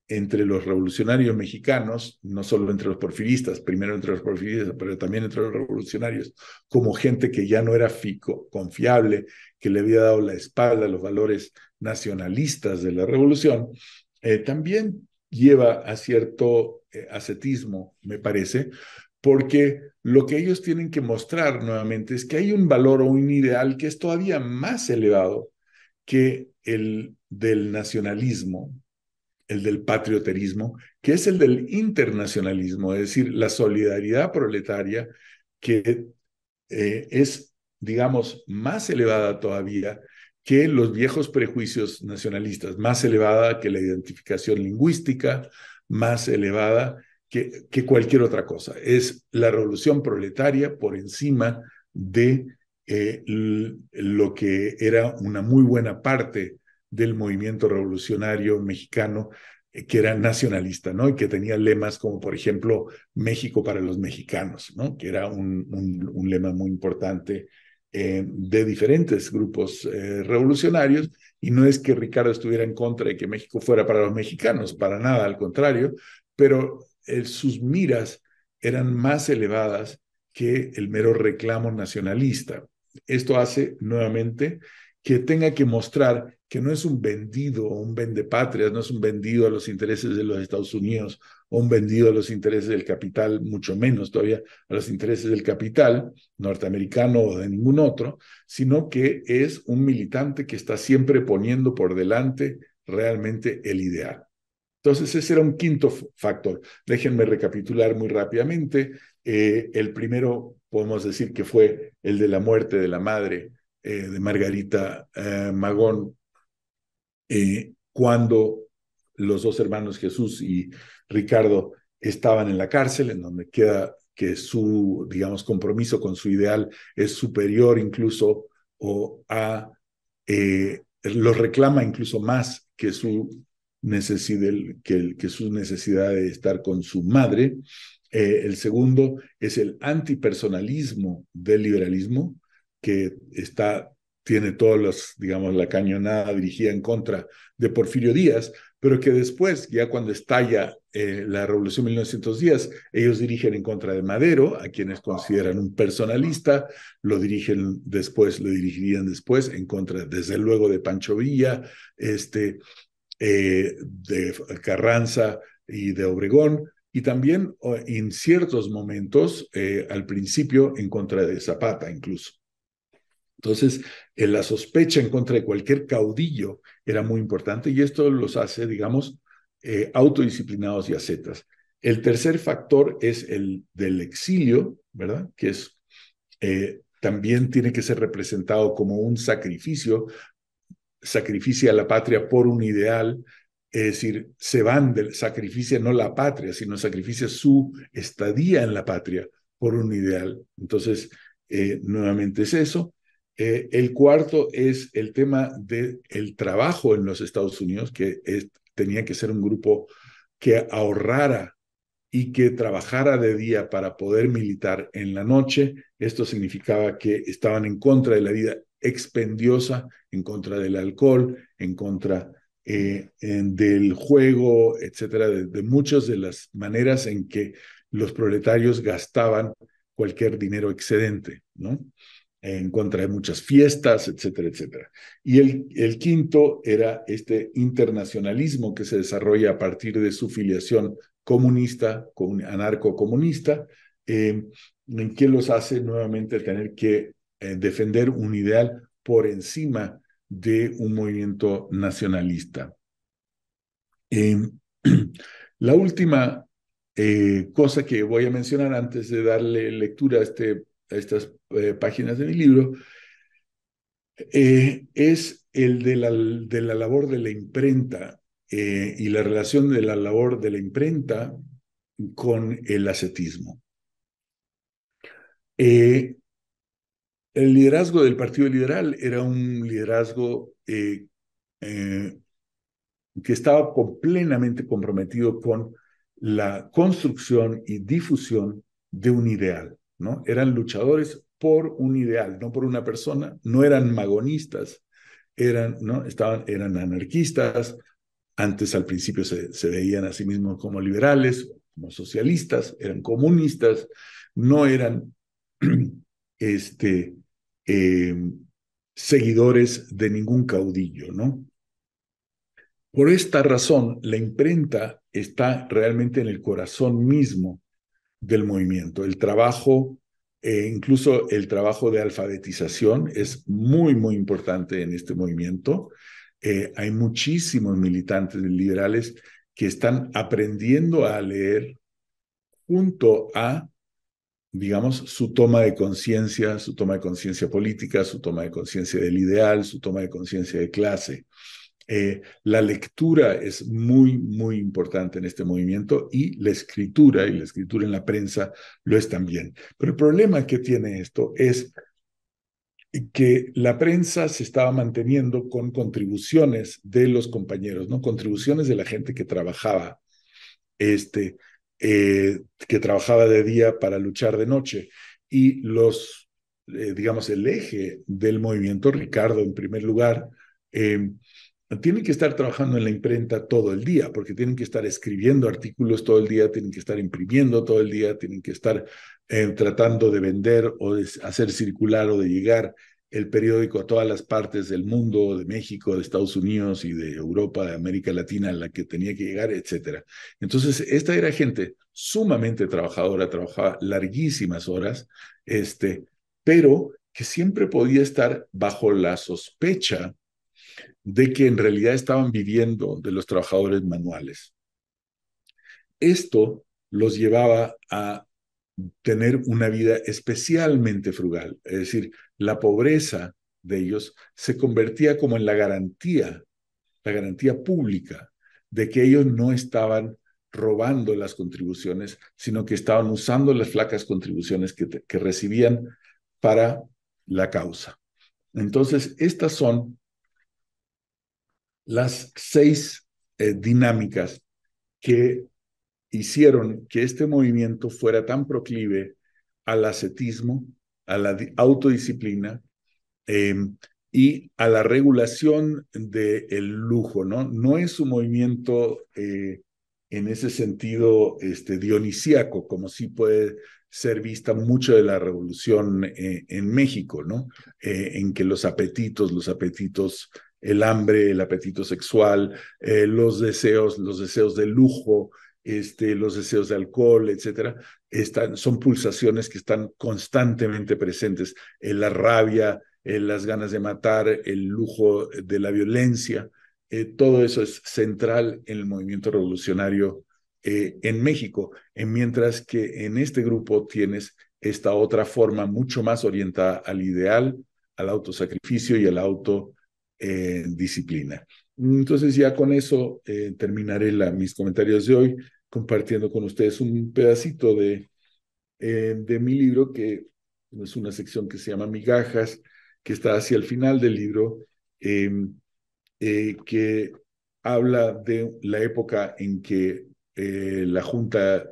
entre los revolucionarios mexicanos, no solo entre los porfiristas, primero entre los porfiristas, pero también entre los revolucionarios, como gente que ya no era confiable, que le había dado la espalda a los valores nacionalistas de la revolución. También lleva a cierto ascetismo, me parece, porque lo que ellos tienen que mostrar nuevamente es que hay un valor o un ideal que es todavía más elevado que el del nacionalismo, el del patrioterismo, que es el del internacionalismo, es decir, la solidaridad proletaria, que es, digamos, más elevada todavía que los viejos prejuicios nacionalistas, más elevada que la identificación lingüística, más elevada que cualquier otra cosa. Es la revolución proletaria por encima de lo que era una muy buena parte del movimiento revolucionario mexicano, que era nacionalista, ¿no? Y que tenía lemas como, por ejemplo, México para los mexicanos, ¿no? Que era un lema muy importante de diferentes grupos revolucionarios. Y no es que Ricardo estuviera en contra de que México fuera para los mexicanos, para nada, al contrario, pero sus miras eran más elevadas que el mero reclamo nacionalista. Esto hace nuevamente que tenga que mostrar que no es un vendido o un vendepatrias, no es un vendido a los intereses de los Estados Unidos o un vendido a los intereses del capital, mucho menos todavía a los intereses del capital norteamericano o de ningún otro, sino que es un militante que está siempre poniendo por delante realmente el ideal. Entonces, ese era un quinto factor. Déjenme recapitular muy rápidamente. El primero, podemos decir que fue el de la muerte de la madre de Margarita Magón, cuando los dos hermanos Jesús y Ricardo estaban en la cárcel, en donde queda que su, digamos, compromiso con su ideal es superior incluso los reclama incluso más que su necesidad de estar con su madre. El segundo es el antipersonalismo del liberalismo, que tiene todos digamos, la cañonada dirigida en contra de Porfirio Díaz, pero que después, ya cuando estalla la Revolución de 1910, ellos dirigen en contra de Madero, a quienes consideran un personalista, lo dirigirían después en contra, desde luego, de Pancho Villa, de Carranza y de Obregón, y también en ciertos momentos, al principio, en contra de Zapata incluso. Entonces, la sospecha en contra de cualquier caudillo era muy importante, y esto los hace, digamos, autodisciplinados y ascetas. El tercer factor es el del exilio, ¿verdad? Que también tiene que ser representado como un sacrificio a la patria por un ideal, Es decir, se van, sacrificia no la patria, sino sacrificia su estadía en la patria por un ideal. Entonces, nuevamente es eso. El cuarto es el tema del trabajo en los Estados Unidos, que tenía que ser un grupo que ahorrara y que trabajara de día para poder militar en la noche. Esto significaba que estaban en contra de la vida expendiosa, en contra del alcohol, en contra del juego, etcétera, de muchas de las maneras en que los proletarios gastaban cualquier dinero excedente, ¿no? En contra de muchas fiestas, etcétera, etcétera. Y el quinto era este internacionalismo que se desarrolla a partir de su filiación comunista, anarco-comunista, en que los hace nuevamente tener que defender un ideal por encima de un movimiento nacionalista. Eh, la última cosa que voy a mencionar antes de darle lectura a estas páginas de mi libro es el de la labor de la imprenta y la relación de la labor de la imprenta con el ascetismo. El liderazgo del Partido Liberal era un liderazgo eh, que estaba plenamente comprometido con la construcción y difusión de un ideal, ¿no? Eran luchadores por un ideal, no por una persona, no eran magonistas, ¿no? Eran anarquistas, antes al principio se veían a sí mismos como liberales, como socialistas, eran comunistas, no eran este, eh, seguidores de ningún caudillo, ¿no? Por esta razón, la imprenta está realmente en el corazón mismo del movimiento. El trabajo, incluso el trabajo de alfabetización, es muy, muy importante en este movimiento. Hay muchísimos militantes liberales que están aprendiendo a leer junto a, digamos, su toma de conciencia política, su toma de conciencia del ideal, su toma de conciencia de clase. La lectura es muy, muy importante en este movimiento y la escritura en la prensa lo es también. Pero el problema que tiene esto es que la prensa se estaba manteniendo con contribuciones de los compañeros, ¿no? Contribuciones de la gente este, que trabajaba de día para luchar de noche. Y digamos, el eje del movimiento, Ricardo en primer lugar, tienen que estar trabajando en la imprenta todo el día, porque tienen que estar escribiendo artículos todo el día, tienen que estar imprimiendo todo el día, tienen que estar tratando de vender o de hacer circular o de llegar el periódico a todas las partes del mundo, de México, de Estados Unidos y de Europa, de América Latina, a la que tenía que llegar, etcétera. Entonces, esta era gente sumamente trabajadora, trabajaba larguísimas horas, pero que siempre podía estar bajo la sospecha de que en realidad estaban viviendo de los trabajadores manuales. Esto los llevaba a tener una vida especialmente frugal, es decir, la pobreza de ellos se convertía como en la garantía pública de que ellos no estaban robando las contribuciones, sino que estaban usando las flacas contribuciones que recibían para la causa. Entonces, estas son las 6 dinámicas que hicieron que este movimiento fuera tan proclive al ascetismo, a la autodisciplina eh, y a la regulación del lujo, ¿no? No es un movimiento en ese sentido dionisíaco, como sí puede ser vista mucho de la revolución en México, ¿no? En que los apetitos, el hambre, el apetito sexual, los deseos de lujo, los deseos de alcohol, etcétera, son pulsaciones que están constantemente presentes en la rabia, las ganas de matar, el lujo de la violencia, todo eso es central en el movimiento revolucionario en México, mientras que en este grupo tienes esta otra forma mucho más orientada al ideal, al autosacrificio y a la autodisciplina. Entonces ya con eso terminaré mis comentarios de hoy, compartiendo con ustedes un pedacito de mi libro, que es una sección que se llama Migajas, que está hacia el final del libro, eh, que habla de la época en que la Junta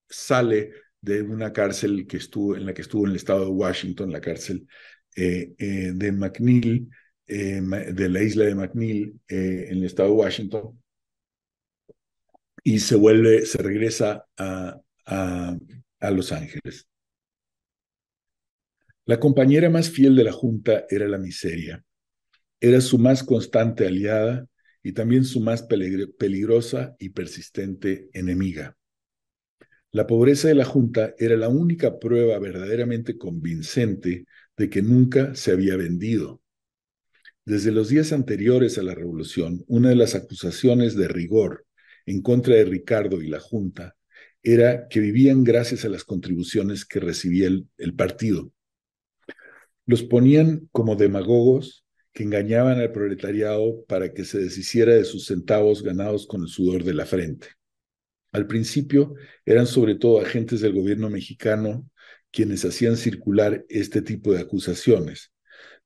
sale de una cárcel en la que estuvo en el estado de Washington, la cárcel de McNeil, de la isla de McNeil, en el estado de Washington, y se regresa a Los Ángeles. La compañera más fiel de la Junta era la miseria. Era su más constante aliada y también su más peligrosa y persistente enemiga. La pobreza de la Junta era la única prueba verdaderamente convincente de que nunca se había vendido. Desde los días anteriores a la revolución, una de las acusaciones de rigor en contra de Ricardo y la Junta era que vivían gracias a las contribuciones que recibía el partido. Los ponían como demagogos que engañaban al proletariado para que se deshiciera de sus centavos ganados con el sudor de la frente. Al principio eran sobre todo agentes del gobierno mexicano quienes hacían circular este tipo de acusaciones,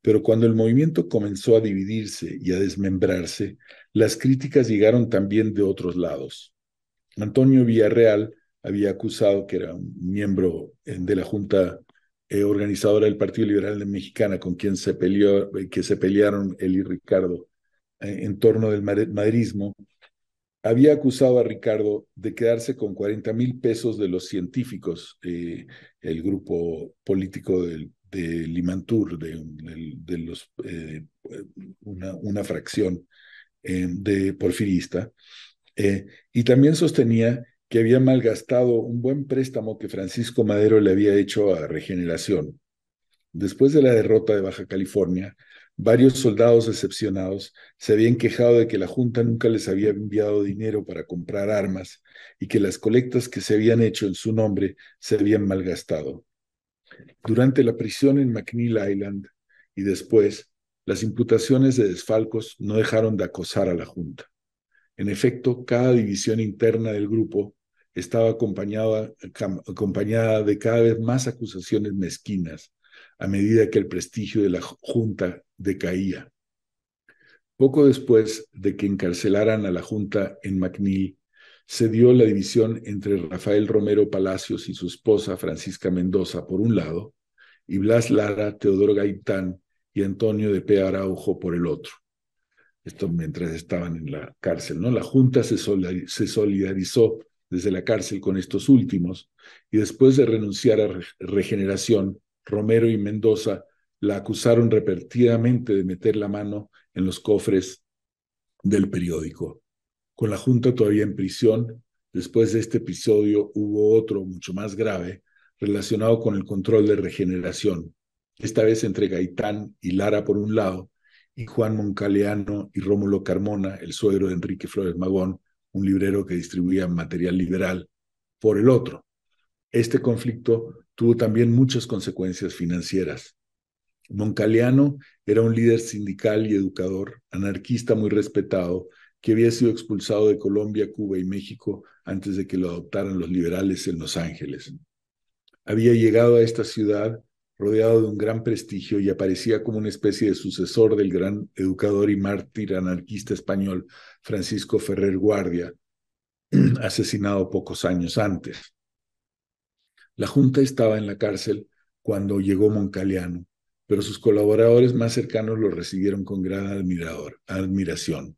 pero cuando el movimiento comenzó a dividirse y a desmembrarse, las críticas llegaron también de otros lados. Antonio Villarreal había acusado, que era un miembro de la Junta organizadora del Partido Liberal de Mexicana, con quien que se pelearon él y Ricardo en torno del maderismo, había acusado a Ricardo de quedarse con 40,000 pesos de los científicos, el grupo político de Limantur, de los, una fracción de porfirista, y también sostenía que había malgastado un buen préstamo que Francisco Madero le había hecho a Regeneración. Después de la derrota de Baja California, varios soldados decepcionados se habían quejado de que la Junta nunca les había enviado dinero para comprar armas y que las colectas que se habían hecho en su nombre se habían malgastado. Durante la prisión en McNeil Island y después, las imputaciones de desfalcos no dejaron de acosar a la Junta. En efecto, cada división interna del grupo estaba acompañada de cada vez más acusaciones mezquinas a medida que el prestigio de la Junta decaía. Poco después de que encarcelaran a la Junta en McNeil, se dio la división entre Rafael Romero Palacios y su esposa Francisca Mendoza por un lado, y Blas Lara, Teodoro Gaitán y Antonio de P. Araujo por el otro. Esto mientras estaban en la cárcel, ¿no? La Junta se solidarizó desde la cárcel con estos últimos y después de renunciar a Regeneración, Romero y Mendoza la acusaron repetidamente de meter la mano en los cofres del periódico. Con la Junta todavía en prisión, después de este episodio hubo otro mucho más grave relacionado con el control de Regeneración, esta vez entre Gaitán y Lara por un lado, y Juan Moncaleano y Rómulo Carmona, el suegro de Enrique Flores Magón, un librero que distribuía material liberal, por el otro. Este conflicto tuvo también muchas consecuencias financieras. Moncaleano era un líder sindical y educador, anarquista muy respetado, que había sido expulsado de Colombia, Cuba y México antes de que lo adoptaran los liberales en Los Ángeles. Había llegado a esta ciudad rodeado de un gran prestigio y aparecía como una especie de sucesor del gran educador y mártir anarquista español Francisco Ferrer Guardia, asesinado pocos años antes. La Junta estaba en la cárcel cuando llegó Moncaleano, pero sus colaboradores más cercanos lo recibieron con gran admiración.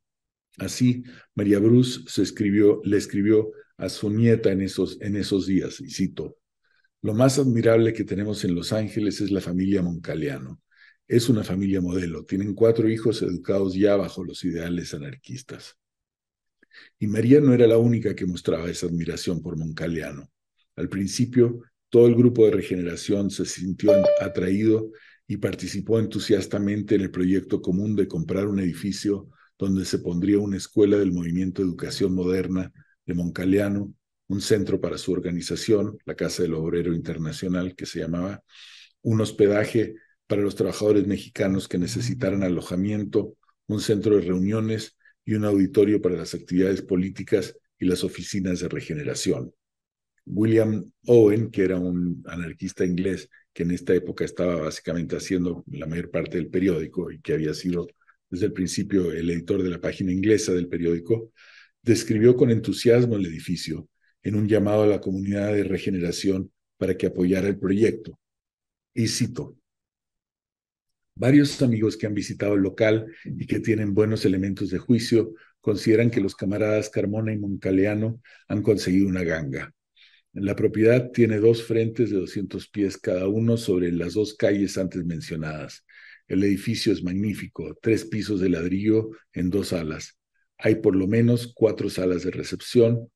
Así, María Bruce le escribió a su nieta en esos días, y cito: lo más admirable que tenemos en Los Ángeles es la familia Moncaleano. Es una familia modelo. Tienen 4 hijos educados ya bajo los ideales anarquistas. Y María no era la única que mostraba esa admiración por Moncaleano. Al principio, todo el grupo de Regeneración se sintió atraído y participó entusiastamente en el proyecto común de comprar un edificio donde se pondría una escuela del movimiento de educación moderna de Moncaleano, un centro para su organización, la Casa del Obrero Internacional, que se llamaba, un hospedaje para los trabajadores mexicanos que necesitaran alojamiento, un centro de reuniones y un auditorio para las actividades políticas y las oficinas de regeneración. William Owen, que era un anarquista inglés que en esta época estaba básicamente haciendo la mayor parte del periódico y que había sido desde el principio el editor de la página inglesa del periódico, describió con entusiasmo el edificio en un llamado a la comunidad de regeneración para que apoyara el proyecto. Y cito: varios amigos que han visitado el local y que tienen buenos elementos de juicio consideran que los camaradas Carmona y Moncaleano han conseguido una ganga. La propiedad tiene 2 frentes de 200 pies cada uno sobre las 2 calles antes mencionadas. El edificio es magnífico, 3 pisos de ladrillo en 2 salas. Hay por lo menos 4 salas de recepción,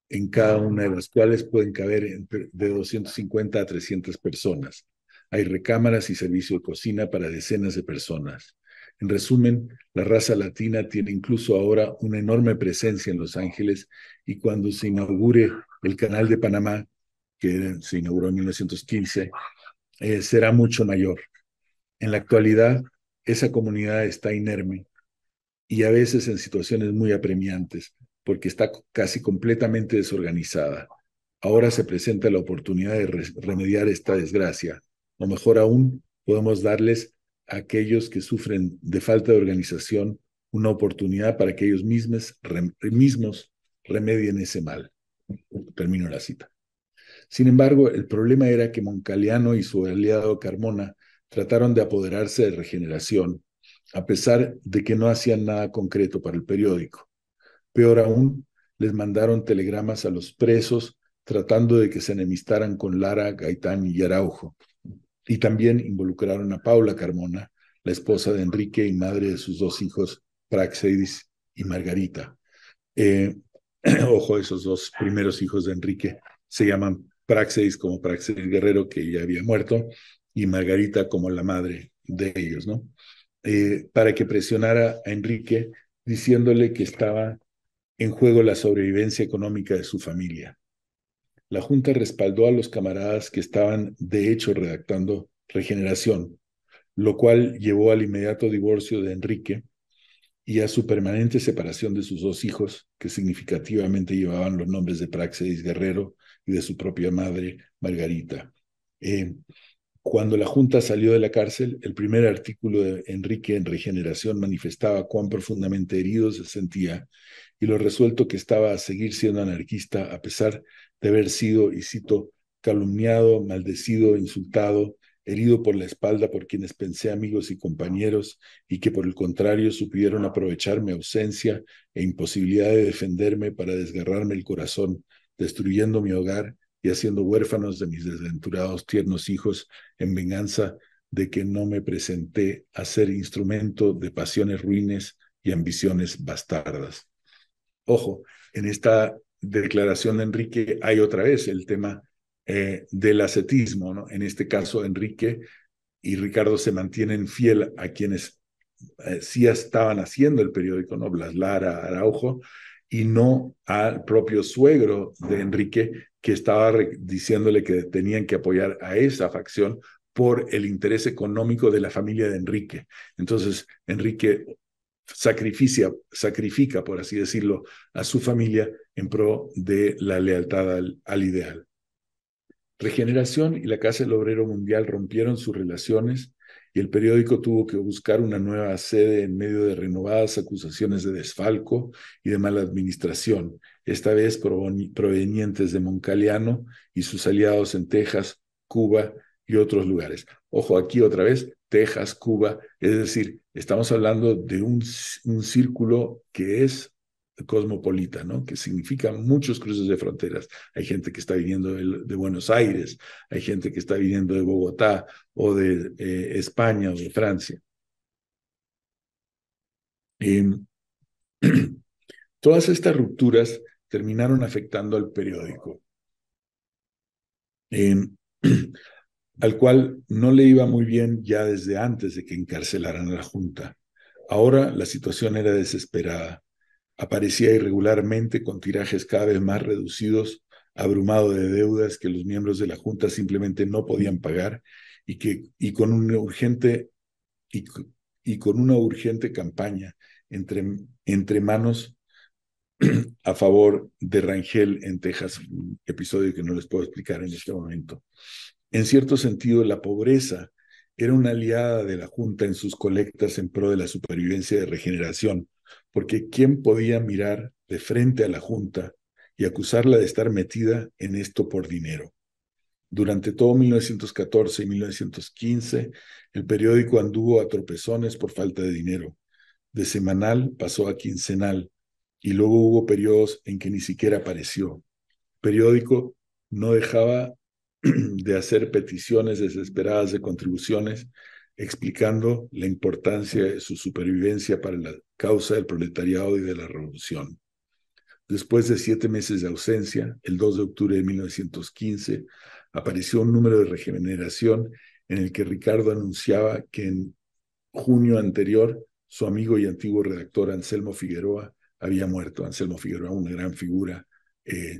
en cada una de las cuales pueden caber de 250 a 300 personas. Hay recámaras y servicio de cocina para decenas de personas. En resumen, la raza latina tiene incluso ahora una enorme presencia en Los Ángeles, y cuando se inaugure el Canal de Panamá, que se inauguró en 1915, será mucho mayor. En la actualidad, esa comunidad está inerme y a veces en situaciones muy apremiantes, porque está casi completamente desorganizada. Ahora se presenta la oportunidad de remediar esta desgracia, o mejor aún, podemos darles a aquellos que sufren de falta de organización una oportunidad para que ellos mismos remedien ese mal. Termino la cita. Sin embargo, el problema era que Moncaliano y su aliado Carmona trataron de apoderarse de Regeneración, a pesar de que no hacían nada concreto para el periódico. Peor aún, les mandaron telegramas a los presos tratando de que se enemistaran con Lara, Gaitán y Araujo. Y también involucraron a Paula Carmona, la esposa de Enrique y madre de sus 2 hijos, Praxedis y Margarita. Ojo, esos 2 primeros hijos de Enrique se llaman Praxedis como Praxedis Guerrero, que ya había muerto, y Margarita como la madre de ellos, ¿no? Para que presionara a Enrique diciéndole que estaba en juego la sobrevivencia económica de su familia. La Junta respaldó a los camaradas que estaban, de hecho, redactando Regeneración, lo cual llevó al inmediato divorcio de Enrique y a su permanente separación de sus 2 hijos, que significativamente llevaban los nombres de Praxedis Guerrero y de su propia madre, Margarita. Cuando la Junta salió de la cárcel, el primer artículo de Enrique en Regeneración manifestaba cuán profundamente herido se sentía y lo resuelto que estaba a seguir siendo anarquista a pesar de haber sido, y cito, calumniado, maldecido, insultado, herido por la espalda por quienes pensé amigos y compañeros, y que por el contrario supieron aprovechar mi ausencia e imposibilidad de defenderme para desgarrarme el corazón, destruyendo mi hogar y haciendo huérfanos de mis desventurados tiernos hijos en venganza de que no me presenté a ser instrumento de pasiones ruines y ambiciones bastardas. Ojo, en esta declaración de Enrique hay otra vez el tema del ascetismo, ¿no? En este caso, Enrique y Ricardo se mantienen fiel a quienes sí estaban haciendo el periódico, ¿no? Blas Lara, Araujo, y no al propio suegro de Enrique, que estaba diciéndole que tenían que apoyar a esa facción por el interés económico de la familia de Enrique. Entonces, Enrique sacrifica, por así decirlo, a su familia en pro de la lealtad al ideal. Regeneración y la Casa del Obrero Mundial rompieron sus relaciones y el periódico tuvo que buscar una nueva sede en medio de renovadas acusaciones de desfalco y de mala administración, esta vez provenientes de Moncaliano y sus aliados en Texas, Cuba y otros lugares. Ojo, aquí otra vez, Texas, Cuba, es decir, estamos hablando de un círculo que es cosmopolita, ¿no? Que significa muchos cruces de fronteras. Hay gente que está viniendo de Buenos Aires, hay gente que está viniendo de Bogotá o de España o de Francia. Todas estas rupturas terminaron afectando al periódico, al cual no le iba muy bien ya desde antes de que encarcelaran a la Junta. Ahora la situación era desesperada. Aparecía irregularmente con tirajes cada vez más reducidos, abrumado de deudas que los miembros de la Junta simplemente no podían pagar y con una urgente campaña entre entre manos a favor de Rangel en Texas, un episodio que no les puedo explicar en este momento. En cierto sentido, la pobreza era una aliada de la Junta en sus colectas en pro de la supervivencia de regeneración, porque ¿quién podía mirar de frente a la Junta y acusarla de estar metida en esto por dinero? Durante todo 1914 y 1915, el periódico anduvo a tropezones por falta de dinero. De semanal pasó a quincenal y luego hubo periodos en que ni siquiera apareció. El periódico no dejaba de hacer peticiones desesperadas de contribuciones, explicando la importancia de su supervivencia para la causa del proletariado y de la revolución. Después de 7 meses de ausencia, el 2 de octubre de 1915, apareció un número de regeneración en el que Ricardo anunciaba que en junio anterior su amigo y antiguo redactor Anselmo Figueroa había muerto. Anselmo Figueroa, una gran figura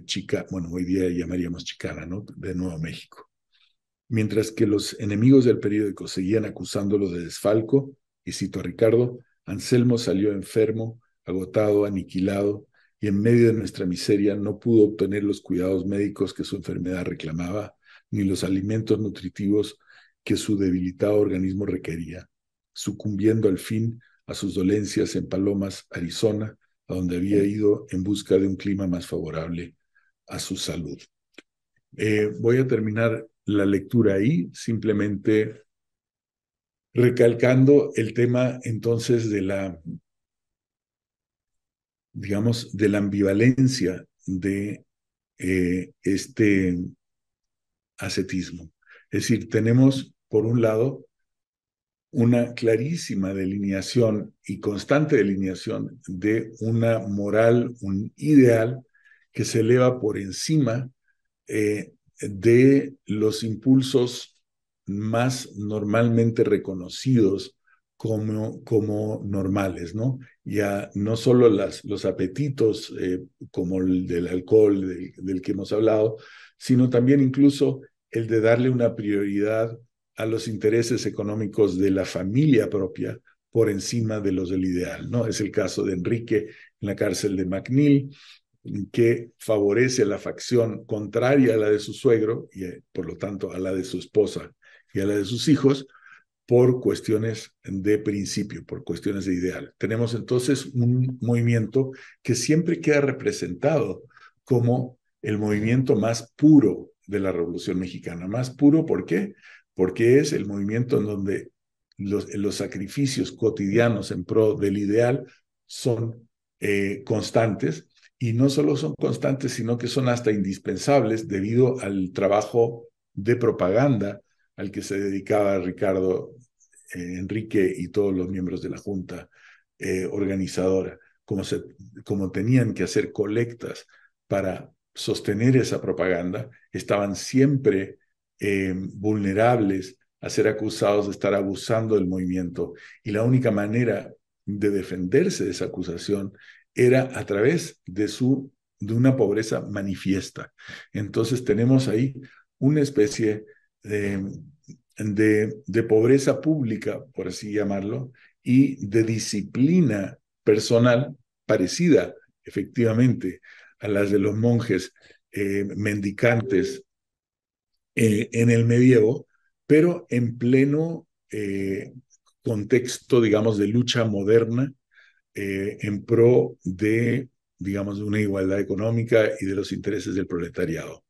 chica, bueno, hoy día llamaríamos chicana, ¿no? De Nuevo México. Mientras que los enemigos del periódico seguían acusándolo de desfalco, y cito a Ricardo, Anselmo salió enfermo, agotado, aniquilado, y en medio de nuestra miseria no pudo obtener los cuidados médicos que su enfermedad reclamaba, ni los alimentos nutritivos que su debilitado organismo requería, sucumbiendo al fin a sus dolencias en Palomas, Arizona, a donde había ido en busca de un clima más favorable a su salud. Voy a terminar la lectura ahí, simplemente recalcando el tema entonces de la, digamos, de la ambivalencia de este ascetismo. Es decir, tenemos, por un lado, una clarísima delineación y constante delineación de una moral, un ideal que se eleva por encima de los impulsos más normalmente reconocidos como normales, ¿no? Ya no solo los apetitos como el del alcohol del que hemos hablado, sino también incluso el de darle una prioridad a los intereses económicos de la familia propia por encima de los del ideal, ¿no? Es el caso de Enrique en la cárcel de McNeil, que favorece a la facción contraria a la de su suegro y por lo tanto a la de su esposa y a la de sus hijos por cuestiones de principio, por cuestiones de ideal. Tenemos entonces un movimiento que siempre queda representado como el movimiento más puro de la Revolución Mexicana. Más puro, ¿por qué? Porque es el movimiento en donde los sacrificios cotidianos en pro del ideal son constantes, y no solo son constantes, sino que son hasta indispensables debido al trabajo de propaganda al que se dedicaba Ricardo, Enrique y todos los miembros de la Junta organizadora, como tenían que hacer colectas para sostener esa propaganda, estaban siempre vulnerables a ser acusados de estar abusando del movimiento. Y la única manera de defenderse de esa acusación era a través de una pobreza manifiesta. Entonces tenemos ahí una especie de pobreza pública, por así llamarlo, y de disciplina personal parecida, efectivamente, a las de los monjes mendicantes en el medievo, pero en pleno contexto, digamos, de lucha moderna en pro de, digamos, de una igualdad económica y de los intereses del proletariado.